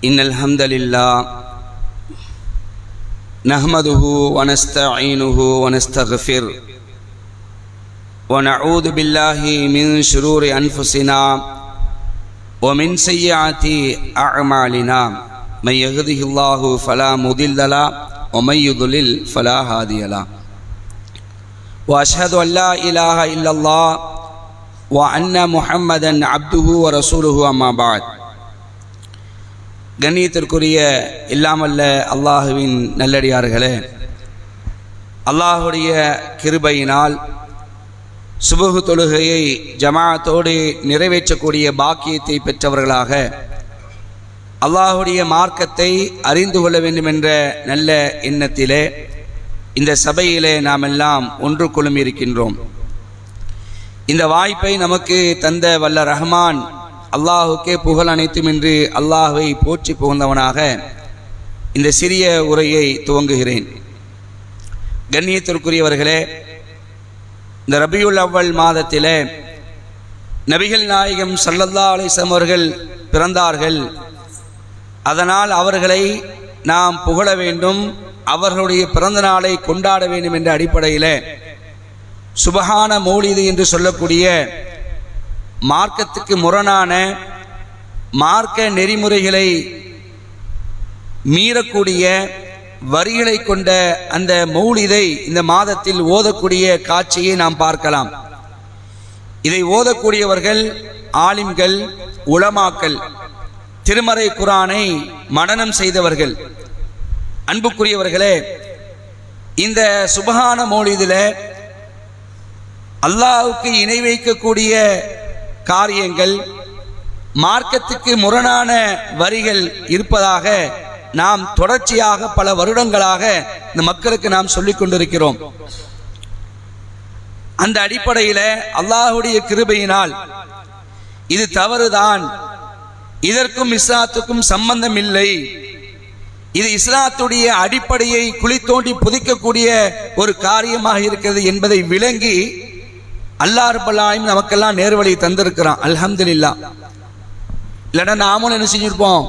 إن الحمد لله نحمده ونستعينه ونستغفر ونعوذ بالله من شرور أنفسنا ومن سيئات أعمالنا من يهده الله فلا مضل له ومن يضلل فلا هادي له وأشهد أن لا إله إلا الله وأن محمدا عبده ورسوله أما بعد. கண்ணியத்திற்குரிய இல்லாமல்ல அல்லாஹுவின் நல்லடியார்களே, அல்லாஹுடைய கிருபையினால் சுபஹு தொழுகையை ஜமாஅத்தோடு நிறைவேற்றக்கூடிய பாக்கியத்தை பெற்றவர்களாக அல்லாஹுடைய மார்க்கத்தை அறிந்து கொள்ள வேண்டும் என்ற நல்ல எண்ணத்திலே இந்த சபையிலே நாம் எல்லாம் ஒன்று குழுமி இருக்கின்றோம். இந்த வாய்ப்பை நமக்கு தந்த வல்ல ரஹ்மான் அல்லாஹுக்கே புகழ் அனைத்தும் என்று அல்லாஹுவை போற்றி புகழ்ந்தவனாக இந்த சிறிய உரையை துவங்குகிறேன். கண்ணியத்திற்குரியவர்களே, இந்த ரபியுல் அவ்வல் மாதத்திலே நபிகள் நாயகம் ஸல்லல்லாஹு அலைஹி வஸல்லம் அவர்கள் பிறந்தார்கள். அதனால் அவர்களை நாம் புகழ வேண்டும், அவர்களுடைய பிறந்த நாளை கொண்டாட வேண்டும் என்ற அடிப்படையில் சுபஹான மௌலிது என்று சொல்லக்கூடிய மார்க்கத்துக்கு முரணான மார்க்க நெறிமுறைகளை மீறக்கூடிய வரிகளை கொண்ட அந்த மௌலிதை இந்த மாதத்தில் ஓதக்கூடிய காட்சியை நாம் பார்க்கலாம். இதை ஓதக்கூடியவர்கள் ஆலிம்கள், உலமாக்கள், திருமறை குர்ஆனை மனனம் செய்தவர்கள். அன்புக்குரியவர்களே, இந்த சுபஹான மௌலிதில் அல்லாஹ்வுக்கு இணை வைக்கக்கூடிய காரியங்கள், மார்க்கத்துக்கு முரணான வரிகள் இருப்பதாக நாம் தொடர்ச்சியாக பல வருடங்களாக இந்த மக்களுக்கு நாம் சொல்லிக் கொண்டிருக்கிறோம். அந்த அடிப்படையில் அல்லாஹ்வுடைய கிருபையினால் இது தவறுதான், இதற்கும் இஸ்லாத்துக்கும் சம்பந்தம் இல்லை, இது இஸ்லாத்துடைய அடிப்படையை குழி தோண்டி புதைக்கக்கூடிய ஒரு காரியமாக இருக்கிறது என்பதை விளங்கி அல்லாஹ் ரப்பல் ஆலமீன் நமக்கெல்லாம் நேர்வழி தந்திருக்கிறான். அல்ஹம்துலில்லாஹ். இல்லைன்னா நாமும் என்ன செஞ்சிருப்போம்,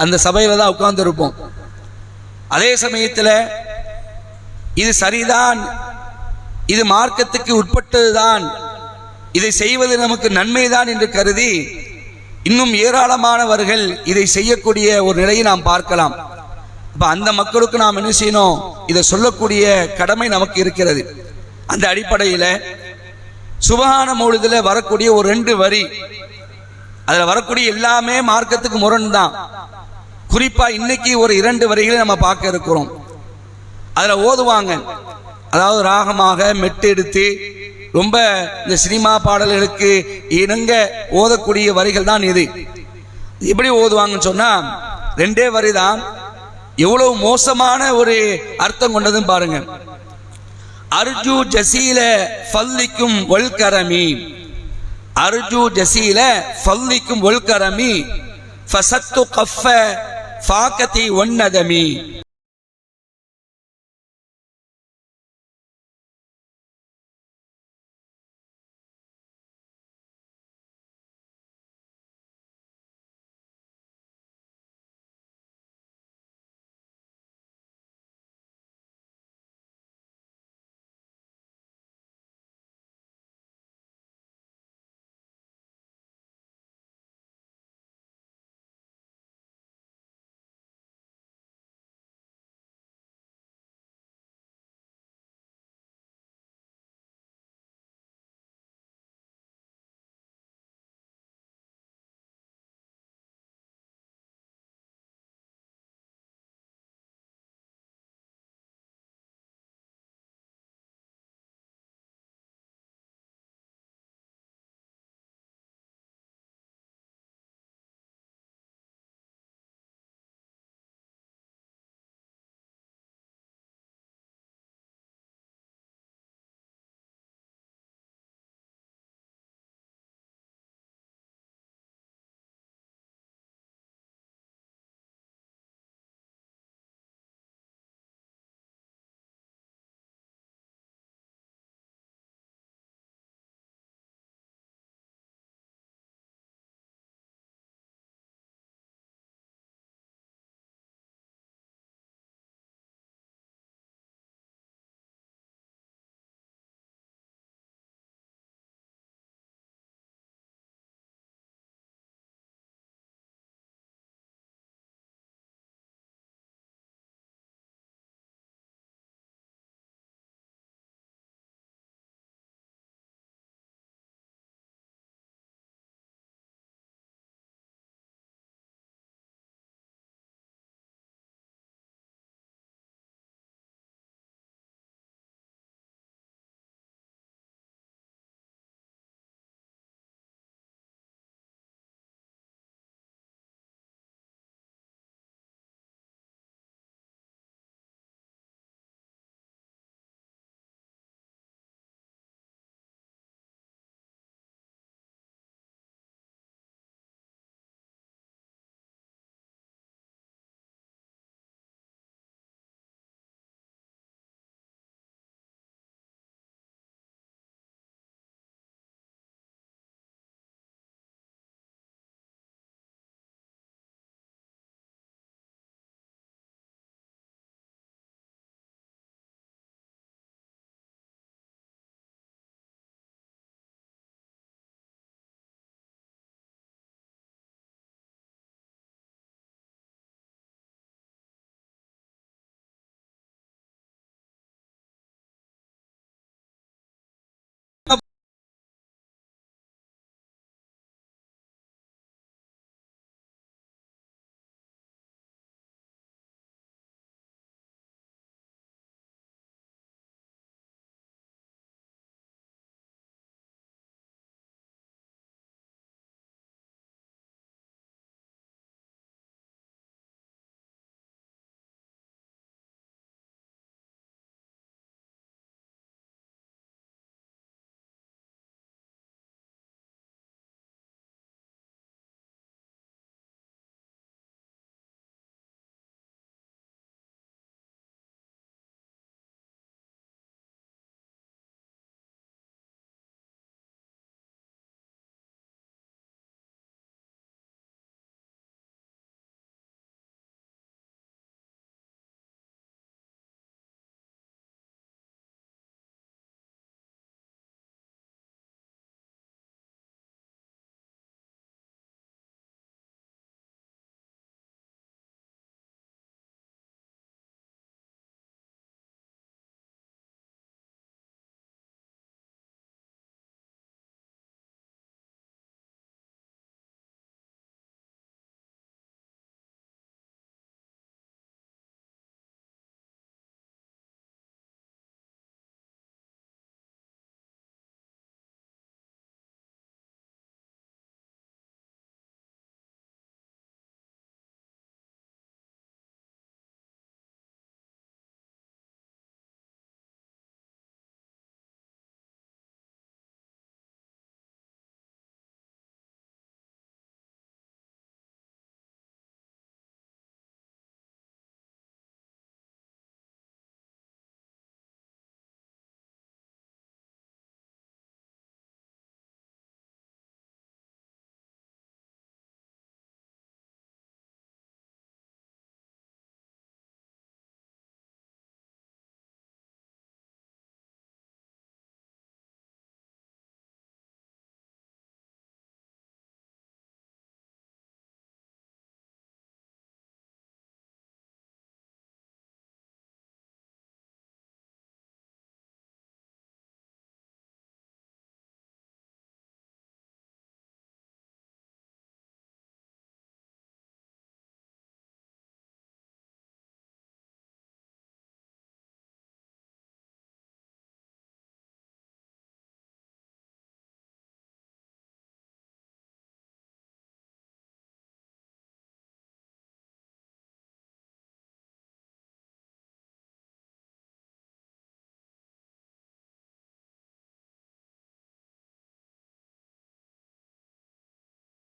அந்த சபையில தான் உட்கார்ந்து இருப்போம். அதே சமயத்தில் இது சரிதான், இது மார்க்கத்துக்கு உட்பட்டதுதான், இதை செய்வது நமக்கு நன்மைதான் என்று கருதி இன்னும் ஏராளமானவர்கள் இதை செய்யக்கூடிய ஒரு நிலையை நாம் பார்க்கலாம். அப்ப அந்த மக்களுக்கு நாம் என்ன செய்யணும், இதை சொல்லக்கூடிய கடமை நமக்கு இருக்கிறது. அந்த அடிப்படையில் சுபஹான மௌலிதில் வரக்கூடிய ஒரு 2 வரி, அதில் வரக்கூடிய எல்லாமே மார்க்கத்துக்கு முரண் தான். குறிப்பா இன்னைக்கு ஒரு 2 வரிகளை நம்ம பார்க்க இருக்கிறோம். அதில் ஓதுவாங்க, அதாவது ராகமாக மெட்டு எடுத்து ரொம்ப இந்த சினிமா பாடல்களுக்கு இணங்க ஓதக்கூடிய வரிகள் தான் இது. எப்படி ஓதுவாங்கன்னு சொன்னா 2 வரி தான், எவ்வளவு மோசமான ஒரு அர்த்தம் கொண்டதுன்னு பாருங்க. அர்ஜு ஜசீல ஃபல்லிக்கும் வல்கரமி, அர்ஜு ஜசீல ஃபல்லிக்கும் வல்கரமி ஃபஸத்து கஃப ஃபாகதி வன்னதமி.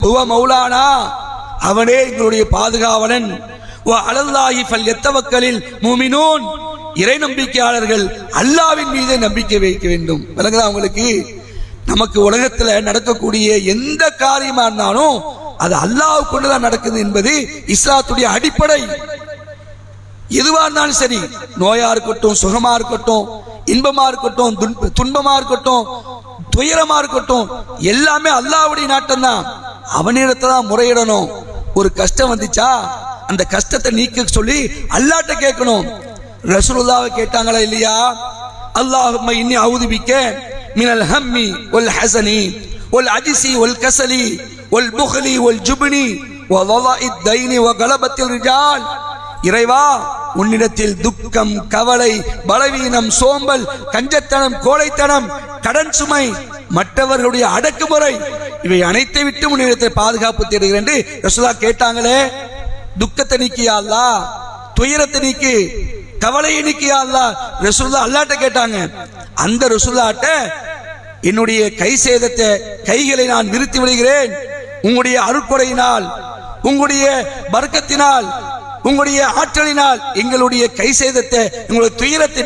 ஹுவ மௌலானா, அவனே எங்களுடைய பாதுகாவலன். வ அலல்லாஹி ஃபல்யத்தவக்கலில் முஃமினூன், இறை நம்பிக்கையாளர்கள் அல்லாஹ்வின் மீது நம்பிக்கை வைக்க வேண்டும். விளங்குதா உங்களுக்கு? நமக்கு உலகத்துல நடக்கக்கூடிய எந்த காரியமா இருந்தாலும் அது அல்லாஹ் கொண்டுதான் நடக்குது என்பது இஸ்லாத்துடைய அடிப்படை. எதுவா இருந்தாலும் சரி, நோயா இருக்கட்டும், சுகமா இருக்கட்டும், இன்பமா இருக்கட்டும், துன்பமா இருக்கட்டும், துயரமா இருக்கட்டும், எல்லாமே அல்லாஹ்வுடைய நாட்டம் தான். அவனிடத்துல தான் முறையிடணும். ஒரு கஷ்டம் வந்துச்சா அந்த கஷ்டத்தை நீக்க சொல்லி அல்லாஹ்ட்ட கேட்கணும். ரசூலுல்லாஹ் கேட்டாங்களா இல்லையா? அல்லாஹும்ம இன்னி அஊது பிக்க மினல் ஹம்மி வல் ஹஸனி வல் அஜ்ஸி வல் கஸலி வல் புக்லி வல் ஜுப்னி வ வலாஇத் தைனி வ கலபத்தில் ரிஜால். இறைவா, உன்னிடத்தில் துக்கம், கவலை, பலவீனம், சோம்பல், கஞ்சத்தனம், கோழைத்தனம், கடன் சுமை, மற்றவர்களுடைய அடக்குமுறை, இவை அனைத்தை விட்டு உன்னிடத்தில் பாதுகாப்பு தேடுகிறேன் என்று ரசூலுல்லாஹ் கேட்டாங்களே. துக்கத்தை நீக்கியா அல்லாஹ், துயரத்தை நீக்கி, கவலையை நீக்கியா அல்லாஹ், ரசூலுல்லாஹ் அல்லாஹ்ட்ட கேட்டாங்க. அந்த ரசூலுல்லாஹ்ட்ட என்னுடைய கை சேதத்தை, கைகளை நான் நிறுத்தி விடுகிறேன், உங்களுடைய அருட்கொடையினால், உங்களுடைய பரக்கத்தினால், உங்களுடைய ஆற்றலினால் எங்களுடைய கை சேதத்தை, உங்களுடைய துயரத்தை